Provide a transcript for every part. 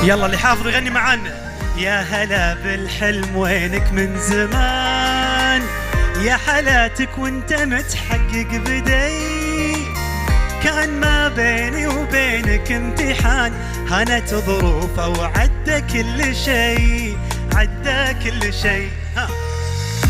يلا اللي حافظ يغني معانا. يا هلا بالحلم وينك من زمان، يا حالاتك وانت متحقق بدي، كان ما بيني وبينك امتحان، هانت ظروفه وعدى كل شيء، عدى كل شيء.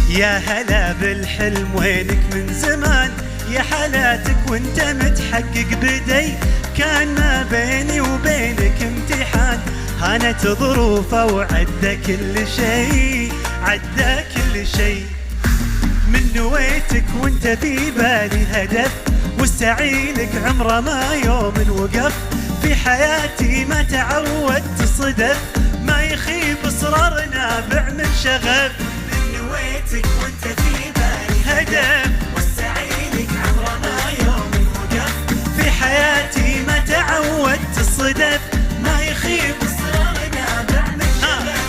يا هلا بالحلم وينك من زمان، يا حالاتك وانت متحقق بدي، كان ما بيني وبينك امتحان، هانت ظروفه وعدى كل شيء، عدى كل شيء. من نويتك وانت في بالي هدف، والسعيلك عمره ما يوم وقف، في حياتي ما تعودت صدف، ما يخيب اصرار نابع من شغف. من نويتك وانت في بالي هدف، والسعيلك عمره ما يوم وقف، في حياتي ما تعودت صدف، ما يخيب اصرار نابع من شغف.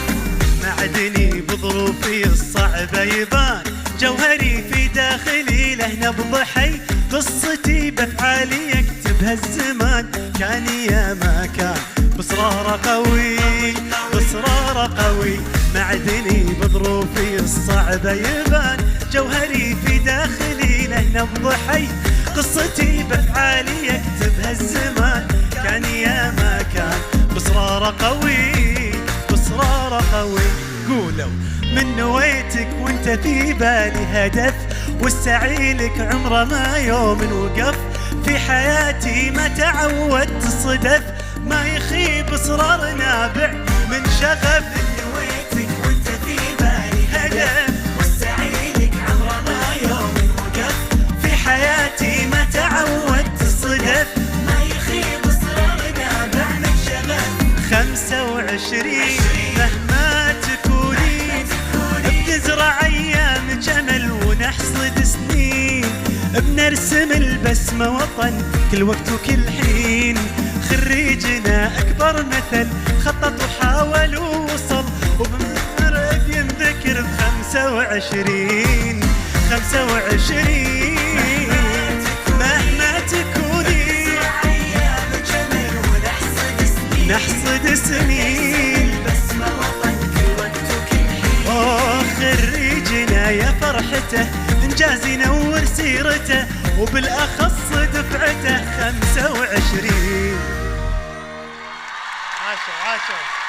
معدني بظروفي الصعبة يبان، جوهري في داخلي له نبض حي، قصتي بافعالي يكتبها الزمان، كان يا ما كان باصرار قوي، باصرار قوي. معدني بظروفي الصعبة يبان، جوهري في داخلي له نبض حي، قصتي بافعالي يكتبها الزمان، كان يا ما كان باصرار قوي، باصرار قوي. قولوا من نويتك وانت في بالي هدف، والسعيلك عمره ما يوم وقف، في حياتي ما تعودت صدف، ما يخيب اصرار نابع من شغف. من نويتك وانت في بالي هدف، والسعيلك عمره ما يوم وقف، في حياتي ما تعودت صدف، ما يخيب اصرار نابع من شغف. 25 مهما تكونين، بنزرع ايام جمل ونحصد سنين، بنرسم البسمة وطن كل وقت وكل حين، خريجنا اكبر مثل خطط وحاول ووصل، وبمر بينذكر ب25 25 مهما تكونين، نحصد سنين، بسمة وطن كل وقت وكل حين. خريجنا يا فرحته، انجاز ينور سيرته، وبالاخص دفعته 25. عاشوا عاشوا.